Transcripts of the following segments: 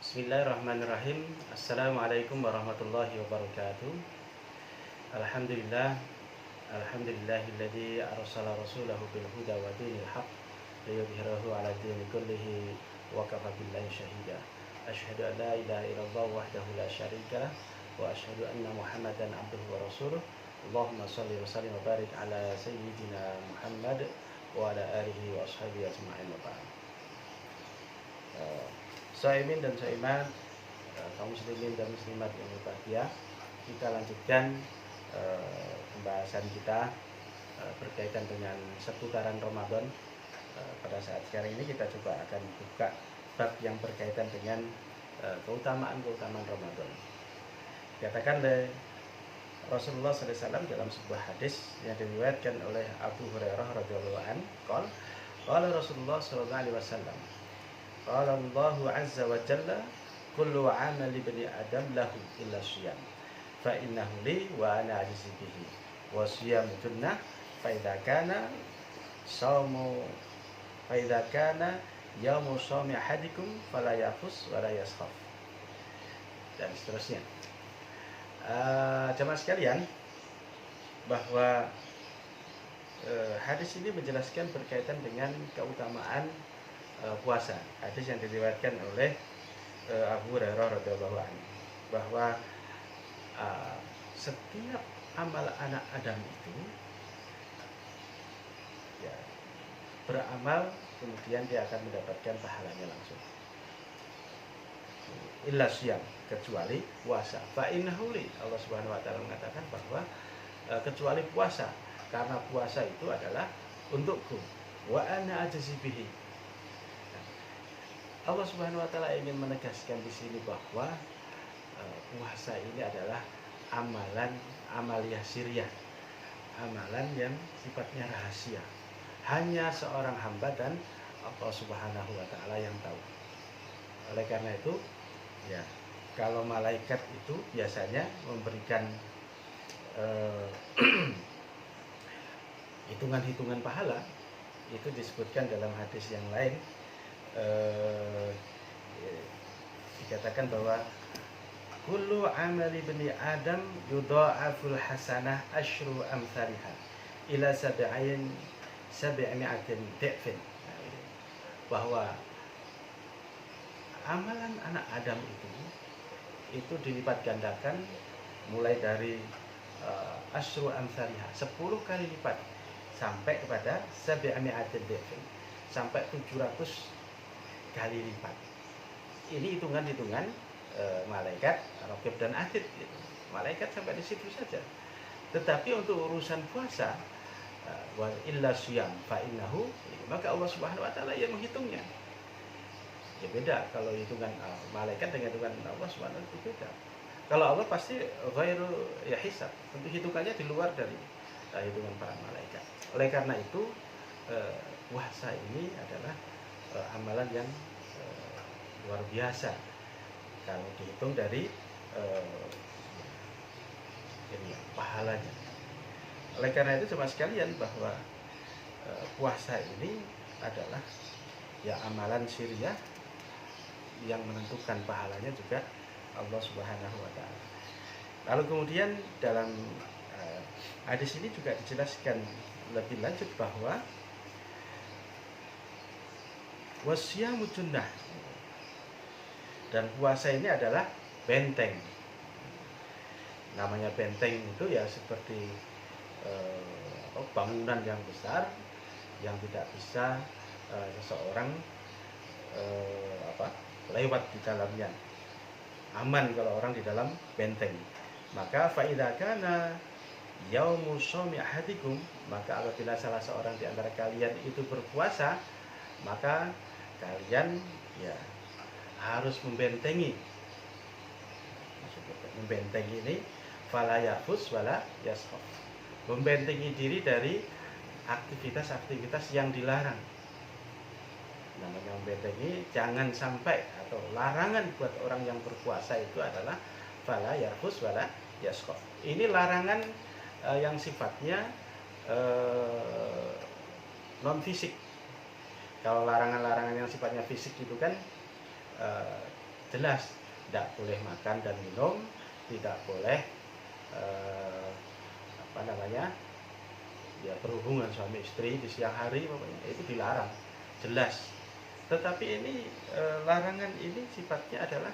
Bismillahirrahmanirrahim. Assalamualaikum warahmatullahi wabarakatuh. Alhamdulillah. Alhamdulillahilladzi arsala rasulahu bil huda wa dinil haq liyudhhirahu 'ala dini kullihi wa kafa billahi shahida. Asyhadu an la ilaha illallah wahdahu la syarika lah wa asyhadu anna Muhammadan abduhu wa rasuluh. Allahumma shalli wa sallim wa barik ala sayyidina Muhammad wa ala alihi wa ashabihi ajma'in wa ba'd. Shaimin dan shaimat, kaum muslimin dan muslimat yang berbahagia, kita lanjutkan pembahasan kita berkaitan dengan seputaran Ramadan. Pada saat sekarang ini kita coba akan buka bab yang berkaitan dengan keutamaan-keutamaan Ramadan. Dikatakan oleh Rasulullah SAW dalam sebuah hadis yang diriwayatkan oleh Abu Hurairah radhiyallahu anhu, qala Rasulullah sallallahu alaihi wasallam, qala Allahu azza wa jalla, kullu 'amali bani adam lahu illa shiyam fa innahu li wa ana ajzi bihi wa shiyamu junnah fa idza kana yaumu shaumi ahadikum fala yafus wa la yaskhaf, dan seterusnya. Jemaah sekalian, bahwa hadis ini menjelaskan berkaitan dengan keutamaan puasa. Hadis yang diriwayatkan oleh Abu Hurairah radhiyallahu anhu, bahwa setiap amal anak Adam itu ya, beramal kemudian dia akan mendapatkan pahalanya langsung. Illa syiyam, kecuali puasa. Fa innahu li, Allah Subhanahu wa taala mengatakan bahwa kecuali puasa, karena puasa itu adalah untukku. Wa ana ajzi bihi. Allah Subhanahu wa taala ingin menegaskan di sini bahwa puasa ini adalah amaliyah sirriyah, amalan yang sifatnya rahasia. Hanya seorang hamba dan Allah Subhanahu wa taala yang tahu. Oleh karena itu, ya, kalau malaikat itu biasanya memberikan hitungan-hitungan pahala, itu disebutkan dalam hadis yang lain. Dikatakan bahwa kullu amali bani adam yudha'aful hasanah asyru amsalha ila sab'imi'atin di'fin, bahwa amalan anak Adam itu dilipat gandakan mulai dari asyru amsalha, 10 kali lipat, sampai kepada sab'imi'atin di'fin, sampai 700 kali lipat. Ini hitungan-hitungan malaikat raqib dan atid gitu. Malaikat sampai di situ saja. Tetapi untuk urusan puasa, wa illa syiyam fa innahu, maka Allah Subhanahu wa taala yang menghitungnya. Ya beda kalau hitungan malaikat dengan hitungan Allah Subhanahu wa taala, itu beda. Kalau Allah pasti ghairu ya hisab, tentu hitungannya di luar dari hitungan para malaikat. Oleh karena itu puasa ini adalah amalan yang luar biasa kalau dihitung dari pahalanya. Oleh karena itu jemaah sekalian, bahwa puasa ini adalah ya amalan sirriyah yang menentukan pahalanya juga Allah Subhanahu wa taala. Lalu kemudian dalam hadis ini juga dijelaskan lebih lanjut bahwa wasyamu junnah, dan puasa ini adalah benteng. Namanya benteng itu ya seperti bangunan yang besar yang tidak bisa seseorang lewat di dalamnya. Aman kalau orang di dalam benteng. Maka fa idza kana yaumu shaumi ahadikum, maka apabila salah seorang di antara kalian itu berpuasa, maka kalian ya harus membentengi ini fala yafus wala yaskhaf, membentengi diri dari aktivitas-aktivitas yang dilarang. Namanya membentengi, jangan sampai, atau larangan buat orang yang berpuasa itu adalah fala yafus wala yaskhaf. Ini larangan yang sifatnya non fisik. Kalau larangan-larangan yang sifatnya fisik itu kan jelas tidak boleh makan dan minum, tidak boleh apa namanya, ya berhubungan suami istri di siang hari, pokoknya itu dilarang, jelas. Tetapi ini larangan ini sifatnya adalah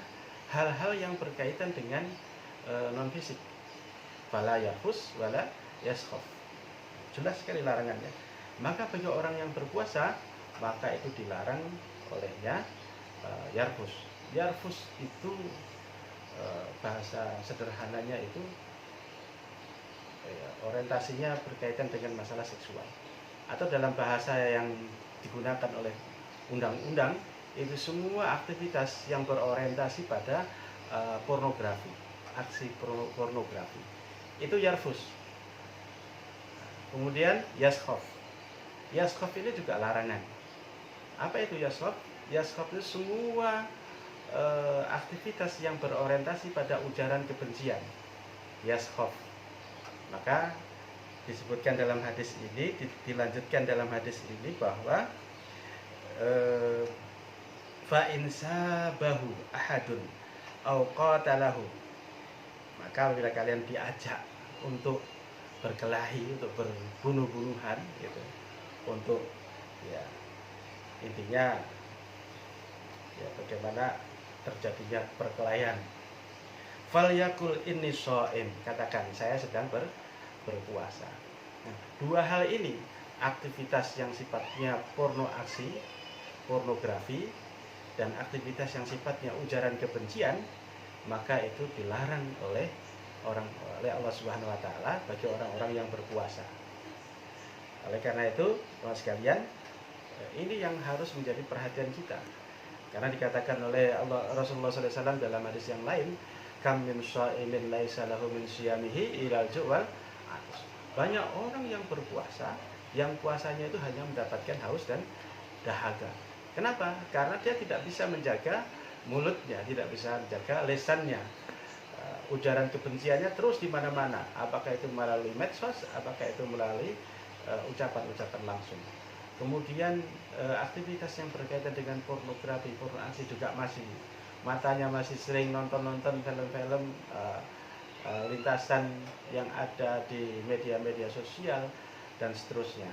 hal-hal yang berkaitan dengan non fisik. Fala yarfus wala yaskhaf. Jelas sekali larangannya. Maka bagi orang yang berpuasa, maka itu dilarang olehnya yarfus. Yarfus itu bahasa sederhananya itu orientasinya berkaitan dengan masalah seksual. Atau dalam bahasa yang digunakan oleh undang-undang, itu semua aktivitas yang berorientasi pada pornografi, aksi pornografi. Itu yarfus. Kemudian yaskhaf. Yaskhaf ini juga larangan. Apa itu yaskhaf? Yaskhaf itu semua aktivitas yang berorientasi pada ujaran kebencian. Yaskhaf. Maka disebutkan dalam hadis ini, dilanjutkan dalam hadis ini bahwa fa in sabahu ahadun au qatalahu, maka bila kalian diajak untuk berkelahi, untuk berbunuh-bunuhan gitu, untuk ya intinya ya bagaimana terjadinya perkelahian, fal yakul inni shaim, katakan saya sedang berpuasa. Nah, dua hal ini, aktivitas yang sifatnya pornografi dan aktivitas yang sifatnya ujaran kebencian, maka itu dilarang oleh Allah Subhanahu wa taala bagi orang-orang yang berpuasa. Oleh karena itu, teman sekalian, ini yang harus menjadi perhatian kita. Karena dikatakan oleh Rasulullah SAW dalam hadis yang lain, kam min shaimin laisa lahu min siyamihi ilal ju'wal atus. Banyak orang yang berpuasa, yang puasanya itu hanya mendapatkan haus dan dahaga. Kenapa? Karena dia tidak bisa menjaga mulutnya, tidak bisa menjaga lisannya. Ujaran kebenciannya terus di mana-mana. Apakah itu melalui medsos, apakah itu melalui ucapan-ucapan langsung. Kemudian aktivitas yang berkaitan dengan pornografi, pornografi juga masih, matanya masih sering nonton-nonton film-film lintasan yang ada di media-media sosial dan seterusnya.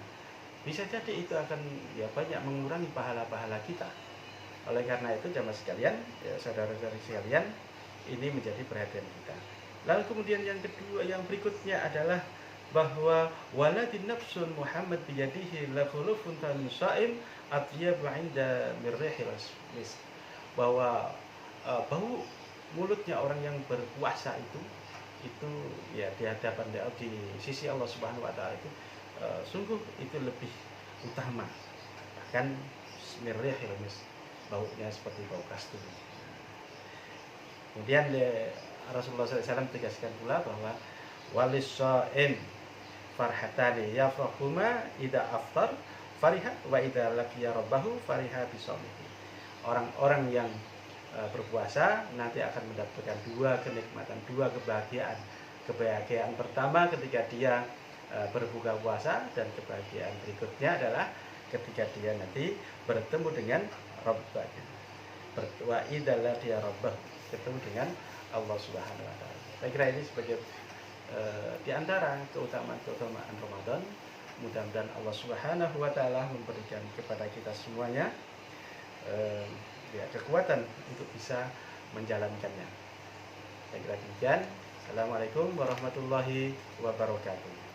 Bisa jadi itu akan ya banyak mengurangi pahala-pahala kita. Oleh karena itu jamaah sekalian, ya, saudara-saudari sekalian, ini menjadi perhatian kita. Lalu kemudian yang kedua, yang berikutnya adalah bahwa waladin nafsun Muhammad biyadihi la khulufun min sha'im atyabu 'inda mirrihil misk. Bahwa bau mulutnya orang yang berpuasa itu ya di hadapan di sisi Allah Subhanahu wa taala itu sungguh itu lebih utama. Bahkan mirrihil misk, baunya seperti bau kasturi. Kemudian Rasulullah SAW tegaskan pula bahwa walis sha'im farhatani yafrahuma idza aftar fariha wa idza laqiya rabbahu fariha bisaumihi. Orang-orang yang berpuasa nanti akan mendapatkan dua kenikmatan, dua kebahagiaan. Kebahagiaan pertama ketika dia berbuka puasa, dan kebahagiaan berikutnya adalah ketika dia nanti bertemu dengan Rabbanya. Wa idza laqiya rabbahu, ketemu dengan Allah Subhanahu wa taala. Saya kira ini sebagai di antara keutamaan Ramadan. Mudah-mudahan Allah Subhanahu wa taala memberikan kepada kita semuanya ya, kekuatan untuk bisa menjalankannya. Saya kira demikian. Assalamualaikum warahmatullahi wabarakatuh.